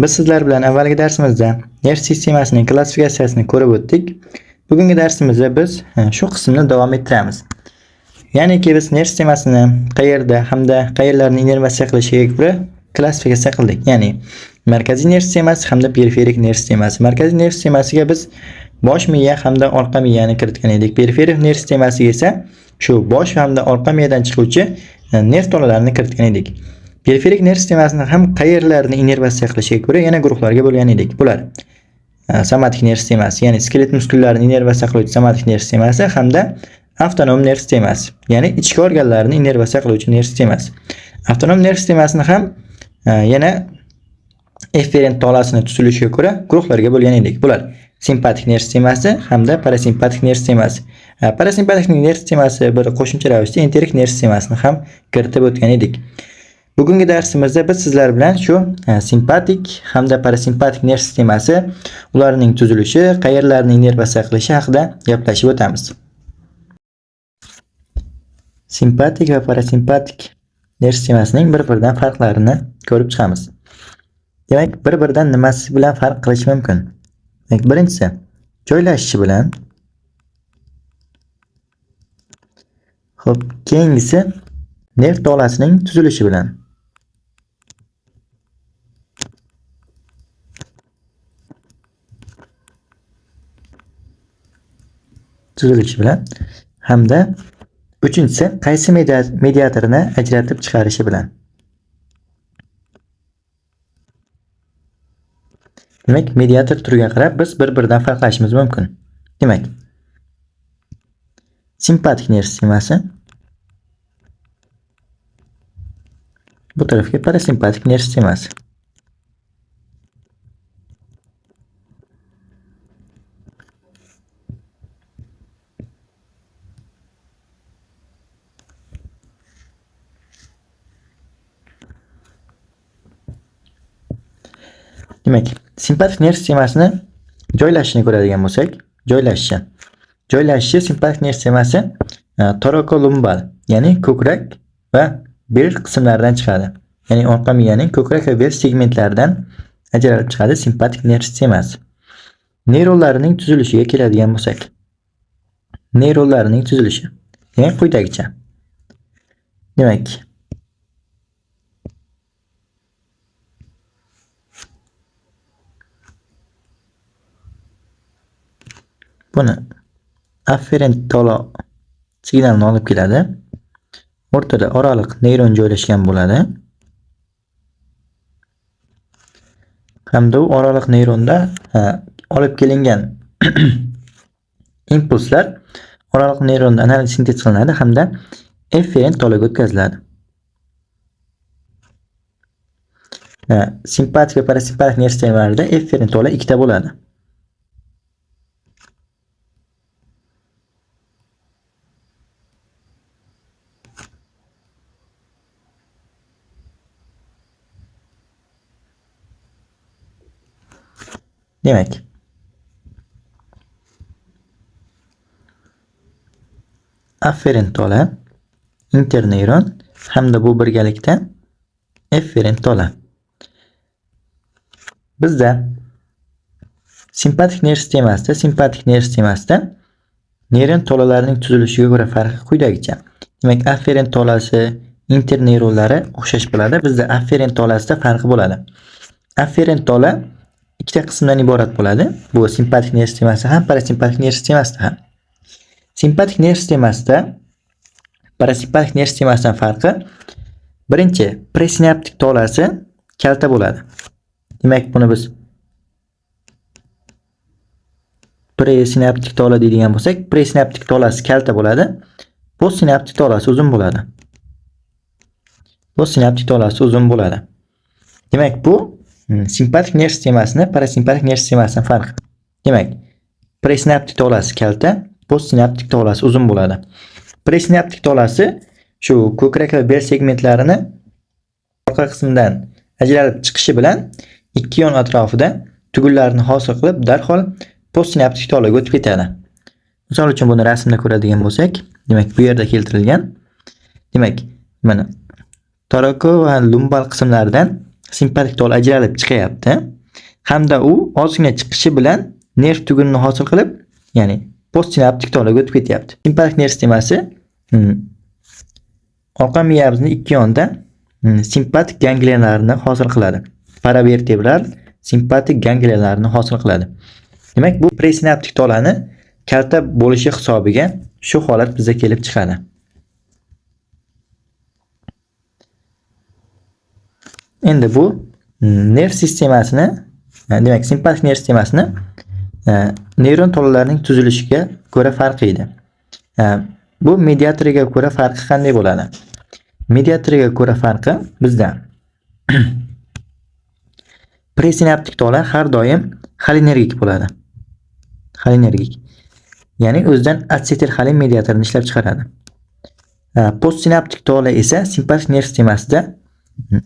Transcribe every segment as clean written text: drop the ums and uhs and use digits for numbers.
Biz sizlar bilan avvalgi darsimizda nerv sistemasining klassifikatsiyasini ko'rib o'tdik. Bugungi darsimizda biz shu qismni davom ettiramiz. Ya'niki biz nerv sistemasini qayerda hamda qayerlarni innervatsiya qilishiga ko'ra klassifikatsiya qildik. Ya'ni markaziy nerv sistemasi hamda periferik nerv sistemasi. Markaziy nerv sistemasiga biz bosh miya hamda orqa miyani kiritgan edik. Periferik nerv sistemasiga esa shu bosh hamda orqa miyadan chiquvchi nerv tolalarini kiritgan edik. Periferik nerv sistemasini ham qayerlarni innervatsiya qilishiga ko'ra yana guruhlarga bo'lgan edik. Bular somatik nerv sistemasi, ya'ni skelet muskullarini innervatsiya qiluvchi somatik nerv sistemasi hamda avtonom nerv sistemasi, ya'ni ichki organlarni innervatsiya qiluvchi nerv sistemasi. Avtonom nerv sistemasini ham yana efferent tolasini tuzilishiga ko'ra guruhlarga bo'lgan edik. Bular simpatik nerv sistemasi hamda parasimpatik nerv sistemasi. Parasimpatik nerv sistemasi bir qo'shimcha ravishda enterik nerv sistemasini ham kiritib o'tgan edik. Bugungi darsimizda biz sizlar bilan shu simpatik hamda parasimpatik nerv sistemasi, ularning tuzilishi, qayerlarni innervatsiya qilishi haqida gaplashib o'tamiz. Simpatik va parasimpatik nerv sistemasining bir-biridan farqlarini ko'rib chiqamiz. Demak, bir-biridan nimasi bilan farq qilish mumkin? Demak, birinchisi joylashishi bilan. Xo'p, keyingisi nerv tolasining tuzilishi bilan. Hamda uchinchisi qaysi mediatorini ajratib chiqarishi bilan. Demak, mediator turiga qarab biz bir-biridan farqlashimiz mumkin. Demak, simpatik nerv sistemasi, bu tarafga parasimpatik nerv sistemasi. Demak, simpatik nerv sistemasini joylashishini ko'radigan bo'lsak, joylashishi simpatik nerv sistemasi torokolumbal, ya'ni ko'krak va bel qismlaridan chiqadi. Ya'ni orqa miyaning ko'krak va bel segmentlaridan ajralib chiqadi simpatik nerv sistemasi. Neyronlarining tuzilishiga keladigan bo'lsak, neyronlarining tuzilishi demak quyidagicha. Demak, buni afferent tola signalini olib keladi. O'rtada oraliq neyron joylashgan bo'ladi. Hamda u oraliq neyronda olib kelingan impulslar oraliq neyronda analiz sintez qilinadi hamda efferent tolaga o'tkaziladi. Simpatik va parasimpatik nerv sistemalarida efferent tola ikkita bo'ladi. Demak, afferent tola, interneyron hamda bu birgalikda efferent tola. Bizda simpatik nerv sistemasida neyron tolalarining tuzilishiga ko'ra farqi quyidagicha. Demak, afferent tolasi, interneyronlari o'xshash bo'ladi. Bizda afferent tolasida farqi bo'ladi. Afferent tola ikkita qismdan iborat bo'ladi. Bu simpatik nerv sistemasi ham, parasimpatik nerv sistemasida ham. Simpatik nerv sistemasida parasimpatik nerv sistemasidan farqi, birinchi presinaptik tolasi kalta bo'ladi. Demak, buni biz presinaptik tola deydigan bo'lsak, presinaptik tolasi kalta bo'ladi. Postsinaptik tolasi uzun bo'ladi. Demak, bu simpatik nerv sistemasini parasimpatik nerv sistemasidan farqi. Demak, presinaptik tolasi kalta, postsinaptik tolasi uzun bo'ladi. Presinaptik tolasi shu ko'krak va bel segmentlarini orqa qismidan ajralib chiqishi bilan ikki yon atrofida tugunlarni hosil qilib, darhol postsinaptik tolaga o'tib ketadi. Misol uchun buni rasmda ko'radigan bo'lsak, demak bu yerda keltirilgan. Demak, mana toroko va lumbal qismlaridan simpatik tola ajralib chiqyapti. hamda u ozgina chiqishi bilan nerv tugunini hosil qilib, ya'ni postsinaptik tolaga o'tib ketyapti. Simpatik nerv sistemasi orqa miyamizning ikki yonida simpatik gangliyalarni hosil qiladi. Paravertebral simpatik gangliyalarni hosil qiladi. Demak, bu presinaptik tolani kalta bo'lishi hisobiga shu holat bizga kelib chiqadi. Endi bu nerv sistemasini, demak, simpatik nerv sistemasini neyron tolalarining tuzilishiga ko'ra farqlaydi. Bu mediatoriga ko'ra farqi qanday bo'ladi? Mediatoriga ko'ra farqi bizda presinaptik tola har doim xolinergik bo'ladi. Xolinergik. Ya'ni o'zidan asetilxolin mediatorini ishlab chiqaradi. Postsinaptik tola esa simpatik nerv sistemasida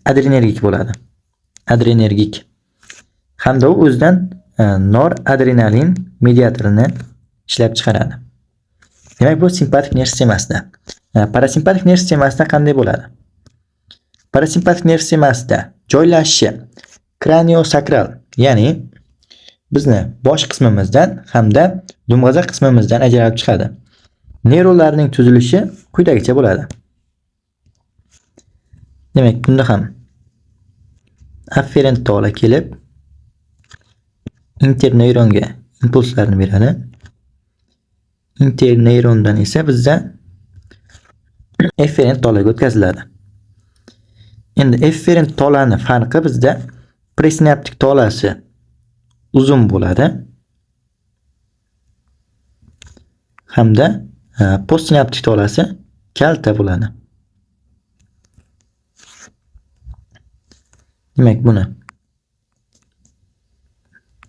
adrenergik bo'ladi. Adrenergik. Hamda u o'zidan noradrenalin mediatorini ishlab chiqaradi. Demak, bu simpatik nerv sistemasida. Parasimpatik nerv sistemasida qanday bo'ladi? Parasimpatik nerv sistemasida joylashishi kraniosakral, ya'ni bizni bosh qismimizdan hamda dumg'azaq qismimizdan ajralib chiqadi. Neyronlarning tuzilishi quyidagicha bo'ladi. Demak, bunda ham afferent tola kelib interneyronga impulslarni beradi. Interneyrondan esa bizda efferent tolaga o'tkaziladi. Endi efferent tolani farqi bizda presinaptik tolasi uzun bo'ladi hamda postsinaptik tolasi kalta bo'ladi. Demak, buni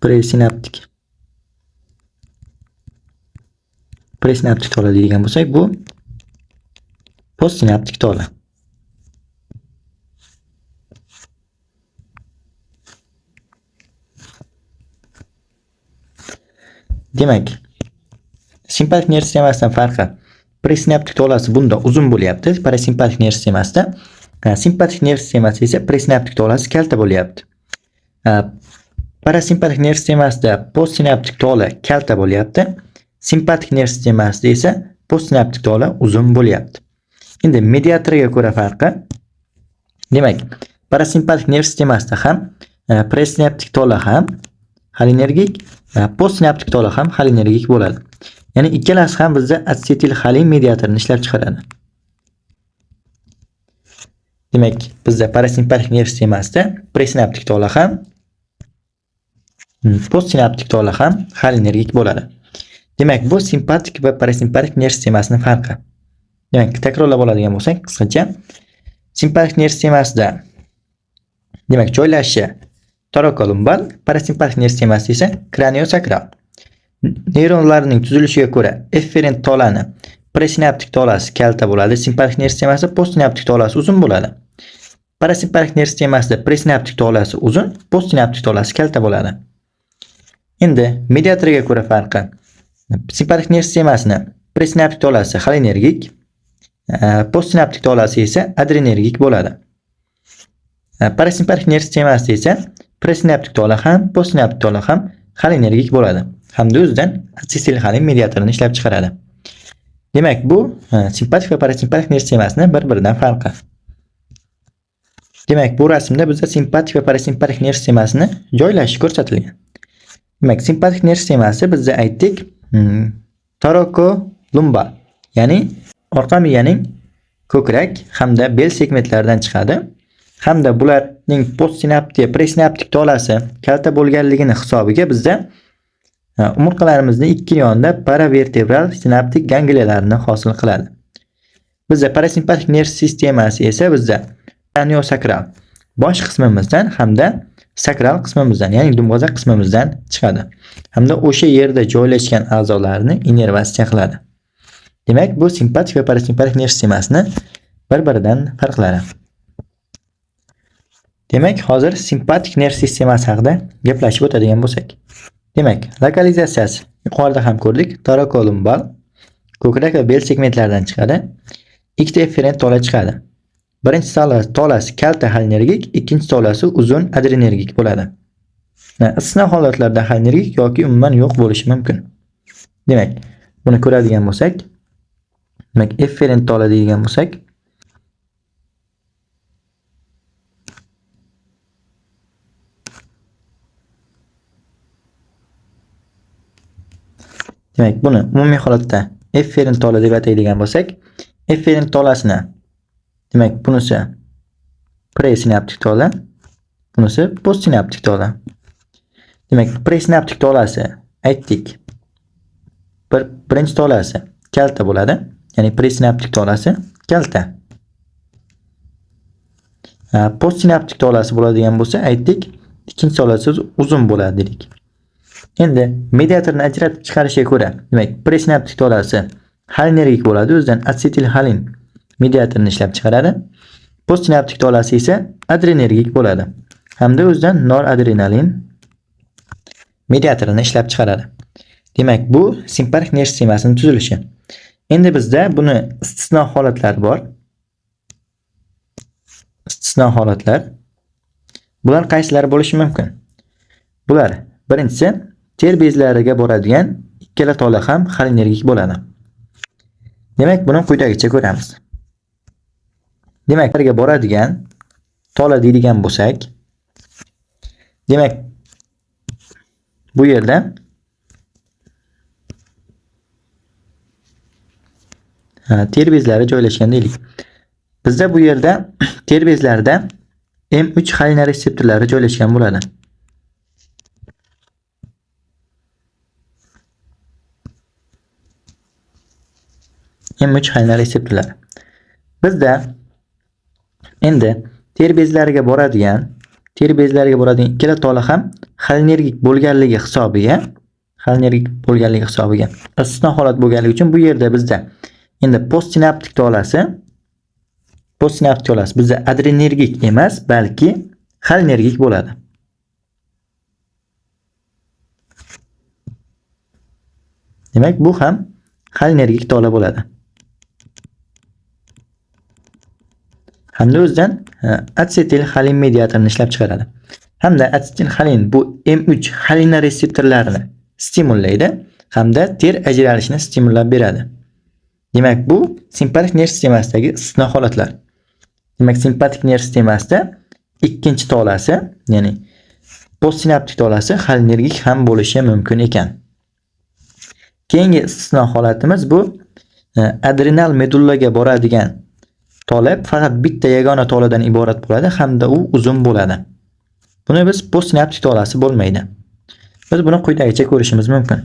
presinaptik tola deydigan bo'lsak, bu postsinaptik tola. Demak, simpatik nerv sistemasidan farqi presinaptik tolasi bunda uzun bo'lyapti, parasimpatik nerv sistemasida. Simpatik nerv sistemasi esa presinaptik tolasi kalta bo'lyapti. Parasimpatik nerv sistemasida postsinaptik tola kalta bo'lyapti. Simpatik nerv sistemasida esa postsinaptik tola uzun bo'lyapti. Endi mediatoriga ko'ra farqi. Demak, parasimpatik nerv sistemasida ham presinaptik tola ham xolinergik, postsinaptik tola ham xolinergik bo'ladi. Ya'ni ikkalasi ham bizda asetilxolin mediatorini ishlab chiqaradi. Demak, bizda parasimpatik nerv sistemasida presinaptik tola ham, postsinaptik tola ham xolinergik bo'ladi. Demak, bu simpatik va parasimpatik nerv sistemasining farqi. Demak, takrorlab oladigan bo'lsak, qisqacha simpatik nerv sistemasida demak, joylashishi torokolumbal, parasimpatik nerv sistemasi esa kraniosakral. Neyronlarning tuzilishiga ko'ra efferent tolani presinaptik tolasi kalta bo'ladi, simpatik nerv sistemasi postsinaptik tolasi uzun bo'ladi. Parasimpatik nerv sistemasida presinaptik tolasi uzun, postsinaptik tolasi kalta bo'ladi. Endi mediatoriga ko'ra farqi. Simpatik nerv sistemasini presinaptik tolasi xolinergik, postsinaptik tolasi esa adrenergik bo'ladi. Parasimpatik nerv sistemasida esa presinaptik tola ham, postsinaptik tola ham xolinergik bo'ladi. Hamda o'zidan asetilxolin mediatorini ishlab chiqaradi. Demak, bu simpatik va parasimpatik nerv sistemasini bir-biridan farqi. Demak, bu rasmda bizda simpatik va parasimpatik nerv sistemasini joylashishi ko'rsatilgan. Demak, simpatik nerv sistemasi bizda aytdik, torokolumbal, ya'ni orqa miyaning ko'krak hamda bel segmentlaridan chiqadi. Hamda bularning postsinaptik, presinaptik tolasi kalta bo'lganligini hisobiga bizda umurtqalarimizning ikki yonida paravertebral sinaptik gangliyalarni hosil qiladi. Bizda parasimpatik nerv sistemasi esa bizda kraniosakral bosh qismimizdan hamda sakral qismimizdan, ya'ni dumg'azaq qismimizdan chiqadi. Hamda o'sha yerda joylashgan a'zolarni innervatsiya qiladi. Demak, bu simpatik va parasimpatik nerv sistemasini bir-biridan farqlari. Demak, hozir simpatik nerv sistemasi haqida gaplashib o'tadigan bo'lsak. Demak, lokalizatsiyasi yuqorida ham ko'rdik. Torokolumbal ko'krak va bel segmentlaridan chiqadi. Ikkita efferent tola chiqadi. Birinchi tolasi kalta xolinergik, ikkinchi tolasi uzun adrenergik bo'ladi. Istisno holatlarda xolinergik yoki umuman yo'q bo'lishi mumkin. Demak, buni ko'radigan bo'lsak, demak, efferent tola deydigan bo'lsak, demak, buni umumiy holatda efferent tola deb ataydigan bo'lsak, efferent tolasini, demak, bunisi presinaptik tola, bunisi postsinaptik tola. Demak, presinaptik tolasi aytdik. Birinchi tolasi kalta bo'ladi. Ya'ni presinaptik tolasi kalta. Postsinaptik tolasi bo'ladigan bo'lsa, aytdik, ikkinchi tolasi uzun bo'ladi dedik. Endi mediatorni ajratib chiqarishga ko'ra, demak, presinaptik tolasi xolinergik bo'ladi, o'zidan asetilxolin mediatorni ishlab chiqaradi. Postsinaptik tolasi esa adrenergik bo'ladi hamda o'zidan noradrenalin mediatorini ishlab chiqaradi. Demak, bu simpatik nerv sistemasining tuzilishi. Endi bizda buni istisno holatlar bor. Istisno holatlar. Bular qaysilari bo'lishi mumkin? Bular birinchisi ter bezlariga boradigan ikkala tola ham xolinergik bo'ladi. Demak, buni quyidagicha ko'ramiz. Demak, terga boradigan tola deydigan bo'lsak, demak, bu yerda ter bezlari joylashgan deylik. Bizda bu yerda ter bezlarida M3 xoliner reseptorlari joylashgan bo'ladi. M3 xoliner reseptorlari. Bizda endi ter bezlariga boradigan ikkala tola ham xolinergik bo'lganligi hisobiga istisno holat bo'lganligi uchun bu yerda bizda endi postsinaptik tolasi bizda adrenergik emas, balki xolinergik bo'ladi. Demak, bu ham xolinergik tola bo'ladi. Hamda o'zidan asetilxolin mediatorini ishlab chiqaradi. Hamda asetilxolin bu M3 xoliner reseptorlarini stimullaydi hamda ter ajralishini stimullab beradi. Demak, bu simpatik nerv sistemasidagi istisno holatlar. Demak, simpatik nerv sistemasida ikkinchi tolasi, ya'ni postsinaptik tolasi xolinergik ham bo'lishi mumkin ekan. Keyingi istisno holatimiz bu adrenal medullaga boradigan tola faqat bitta yagona toladan iborat bo'ladi hamda u uzun bo'ladi. Buni biz postsinaptik tolasi bo'lmaydi. Biz buni quyidagicha ko'rishimiz mumkin.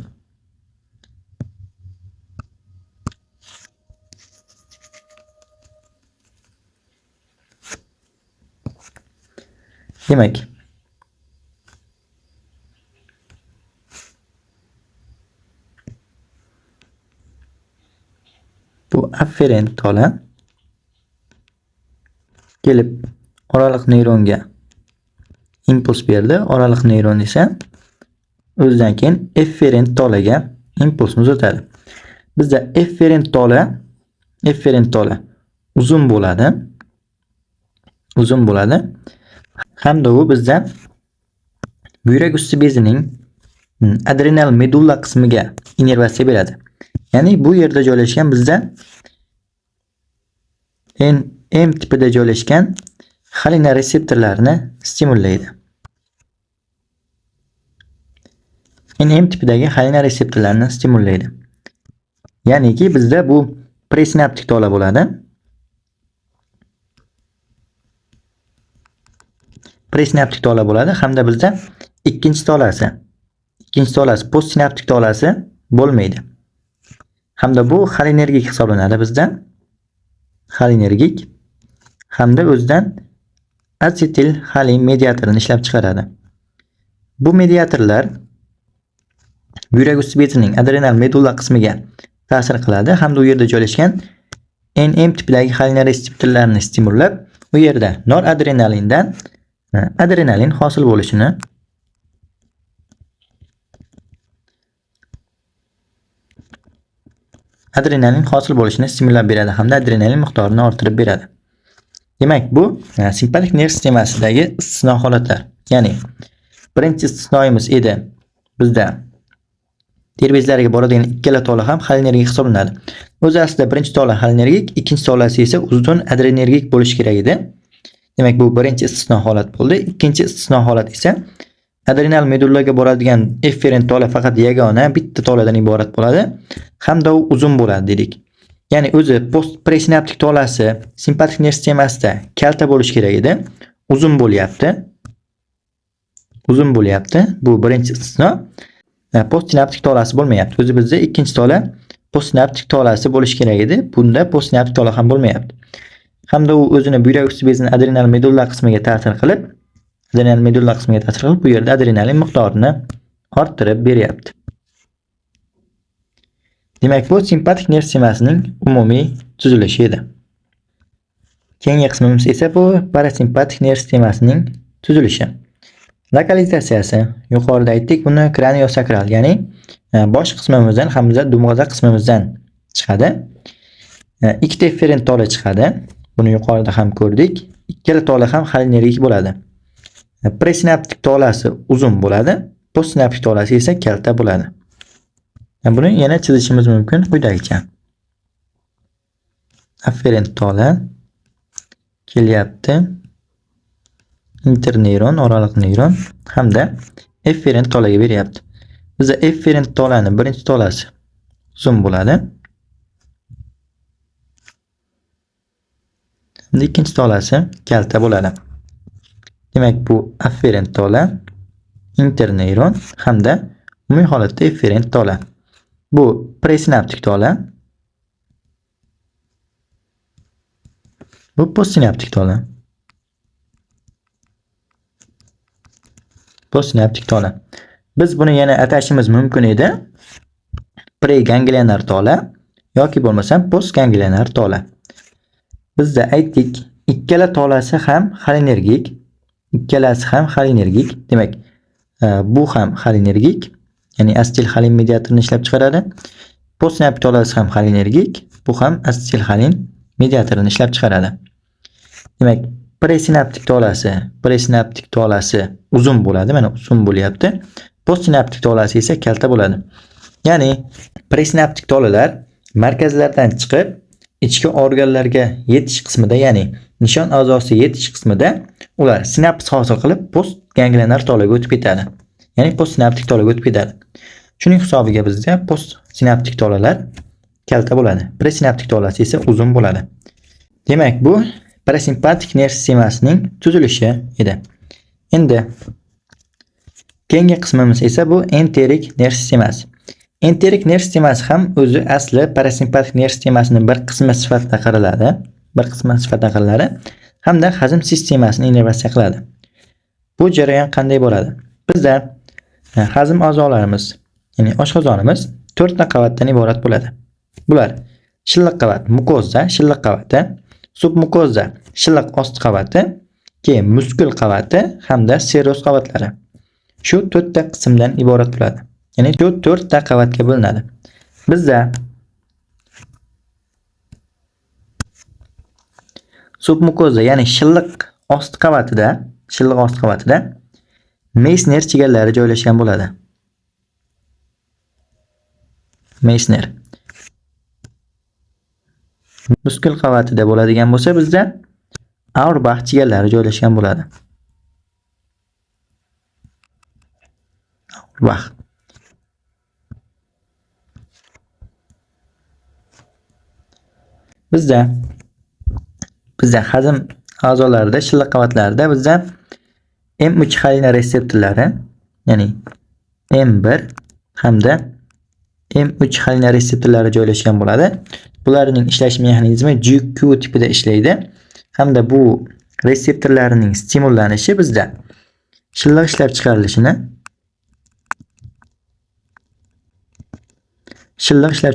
Demak, bu afferent tola kelib oraliq neyronga impuls berdi. Oraliq neyron esa o'zidan keyin efferent tolaga impulsni uzatadi. Bizda efferent tola uzun bo'ladi. Hamda u bizda buyrak usti bezining adrenal medulla qismiga innervatsiya beradi. Ya'ni bu yerda joylashgan bizda M tipida joylashgan xoliner reseptorlarini stimullaydi. M tipidagi xoliner reseptorlarini stimullaydi. Ya'niki bizda bu presinaptik tola bo'ladi. Presinaptik tola bo'ladi hamda bizda ikkinchi tolasi postsinaptik tolasi bo'lmaydi. Hamda bu xolinergik hisoblanadi bizda. Xolinergik hamda o'zidan asetilxolin mediatorini ishlab chiqaradi. Bu mediatorlar buyrak usti bezining adrenal medulla qismiga ta'sir qiladi hamda u yerda joylashgan M tipidagi xoliner reseptorlarini stimullab, u yerda noradrenalindan adrenalin hosil bo'lishini stimullab beradi hamda adrenalin miqdorini orttirib beradi. Demak, bu simpatik nerv sistemasidagi istisno holatlar. Ya'ni birinchi istisnoimiz edi. Bizda derbezlariga boradigan ikkala tola ham xolinergik hisoblanadi. O'zi aslida birinchi tola xolinergik, ikkinchi tolasi esa uzun adrenergik bo'lishi kerak edi. Demak, bu birinchi istisno holat bo'ldi. Ikkinchi istisno holat esa adrenal medullaga boradigan efferent tola faqat yagona bitta toladan iborat bo'ladi hamda u uzun bo'ladi dedik. Ya'ni o'zi post presinaptik tolasi simpatik nerv sistemasida kalta bo'lishi kerak edi. Uzun bo'lyapti. Uzun bo'lyapti. Bu birinchi istisno. Postsinaptik tolasi bo'lmayapti. O'zi bizda ikkinchi tola postsinaptik tolasi bo'lishi kerak edi. Bunda postsinaptik tola ham bo'lmayapti. Hamda u o'zini buyrak usti bezining adrenal medulla qismiga ta'sir qilib, bu yerda adrenalin miqdorini orttirib beryapti. Demak, bu simpatik nerv sistemasining umumiy tuzilishi edi. Keyingi qismimiz esa bu parasimpatik nerv sistemasining tuzilishi. Lokalizatsiyasi. Yuqorida aytdik, buni kraniosakral, ya'ni bosh qismimizdan hamda dumg'aza qismimizdan chiqadi. Ikkita efferent tola chiqadi. Buni yuqorida ham ko'rdik. Ikkala tola ham xolinergik bo'ladi. Presinaptik tolasi uzun bo'ladi, postsinaptik tolasi esa kalta bo'ladi. Buni yana chizishimiz mumkin quyidagicha. Afferent tola kelyapti. Interneyron, oraliq neyron hamda efferent tolaga beryapti. Bizda efferent tolani birinchi tolasi uzun bo'ladi. Ikkinchi tolasi kalta bo'ladi. Demak, bu afferent tola, interneyron hamda umumiy holatda efferent tola. Bu presinaptik tola. Bu postsinaptik tola. Postsinaptik tola. Biz buni yana atashimiz mumkin edi. Preganglionar tola yoki bo'lmasam postganglionar tola. Bizda aytdik, ikkala tolasi ham xolinergik, ikkalasi ham xolinergik. Demak, bu ham xolinergik, ya'ni asetilxolin mediatorini ishlab chiqaradi. Postsinaptik tolasi ham xolinergik, bu ham asetilxolin mediatorini ishlab chiqaradi. Demak, presinaptik tolasi uzun bo'ladi, mana uzun bo'lyapti. Postsinaptik tolasi esa kalta bo'ladi. Ya'ni presinaptik tolalar markazlardan chiqib ichki organlarga yetish qismida, ya'ni nishon a'zosiga yetish qismida ular sinaps hosil qilib postganglionar tolaga o'tib ketadi. Ya'ni postsinaptik tolaga o'tib ketadi. Shuning hisobiga bizda postsinaptik tolalar kalta bo'ladi. Presinaptik tolasi esa uzun bo'ladi. Demak, bu parasimpatik nerv sistemasining tuzilishi edi. Endi keyingi qismimiz esa bu enterik nerv sistemasi. Enterik nerv sistemasi ham o'zi asli parasimpatik nerv sistemasining bir qismi sifatida qaraladi. Hamda hazm sistemasini innervatsiya qiladi. Bu jarayon qanday bo'ladi? Bizda hazm a'zolarimiz, ya'ni oshqozonimiz 4 ta qavatdan iborat bo'ladi. Bular shilliq qavat, mukoza, shilliq qavati, submukoza, shilliq osti qavati, keyin muskul qavati hamda seroz qavatlari. Shu 4 ta qismdan iborat bo'ladi. Ya'ni 4 ta qavatga bo'linadi. Bizda submukoza, ya'ni shilliq osti qavatida Meissner chigallari joylashgan bo'ladi. Meissner. Muskul qavatida bo'ladigan bo'lsa, bizda Auerbach chigallari joylashgan bo'ladi. Auerbach. Bizda hazm a'zolarida, shilliq qavatlarida bizda M3 xolina reseptorlari, ya'ni M1 hamda M3 xolina reseptorlari joylashgan bo'ladi. Bularning ishlash mexanizmi GQ tipida ishlaydi. Hamda bu reseptorlarning stimullanishi bizda shilliq ishlab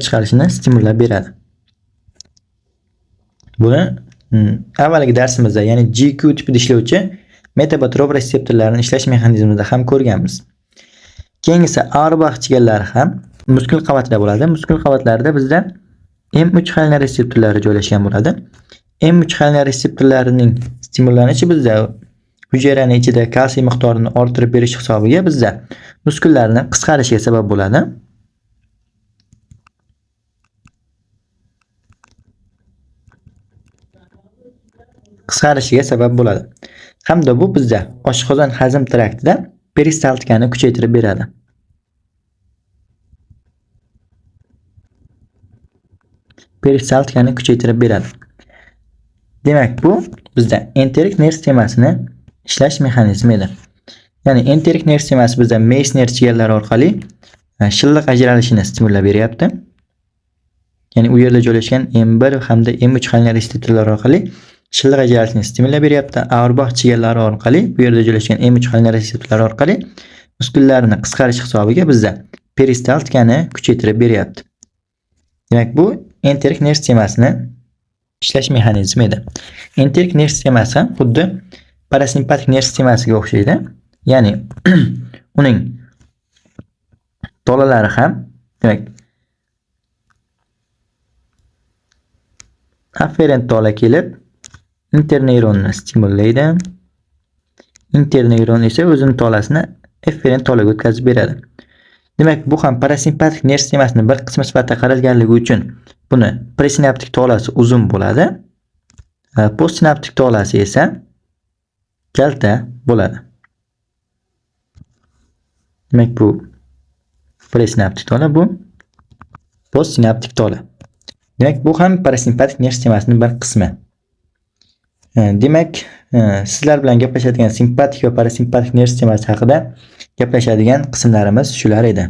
chiqarishini stimullab beradi. Buni avvalgi darsimizda, ya'ni GQ tipida ishlovchi metabotrop reseptorlarning ishlash mexanizmida ham ko'rganmiz. Keyingisi Auerbach chigallari ham muskul qavatida bo'ladi. Muskul qavatlarida bizda M3 xolina reseptorlari joylashgan bo'ladi. M3 xolina reseptorlarining stimullanishi bizda hujayraning ichida kalsiy miqdorini orttirib berish hisobiga bizda muskullarni qisqarishiga sabab bo'ladi. Qisqarishiga sabab bo'ladi. Hamda bu bizda oshqozon hazm traktida peristaltikani kuchaytirib beradi. Peristaltikani kuchaytirib beradi. Demak, bu bizda enterik nerv sistemasini ishlash mexanizmi edi. Ya'ni enterik nerv sistemasi bizda Meissner chigalari orqali shilliq ajralishini stimulab beryapti. Ya'ni u yerda joylashgan M1 hamda M3 xanjar reseptorlari orqali shilliq ajralishini stimulab beryapti. Auerbach chigallari orqali bu yerda joylashgan M3 xanjar reseptorlari orqali muskullarni qisqarish hisobiga bizda peristaltikani kuchaytirib beryapti. Demak, bu enterik nerv sistemasini ishlash mexanizmi edi. Enterik nerv sistemasi xuddi parasimpatik nerv sistemasiga o'xshaydi. Ya'ni uning tolalari ham, demak, afferent tola kelib interneyronni stimullaydi. Interneyron esa o'zining tolasini efferent tolaga o'tkazib beradi. Demak, bu ham parasimpatik nerv sistemasini bir qismi sifatida qaralganligi uchun buni presinaptik tolasi uzun bo'ladi. Postsinaptik tolasi esa kalta bo'ladi. Demak, bu presinaptik tola, bu postsinaptik tola. Demak, bu ham parasimpatik nerv sistemasining bir qismi. Demak, sizlar bilan gaplashadigan simpatik va parasimpatik nerv sistemasi haqida gaplashadigan qismlarimiz shular edi.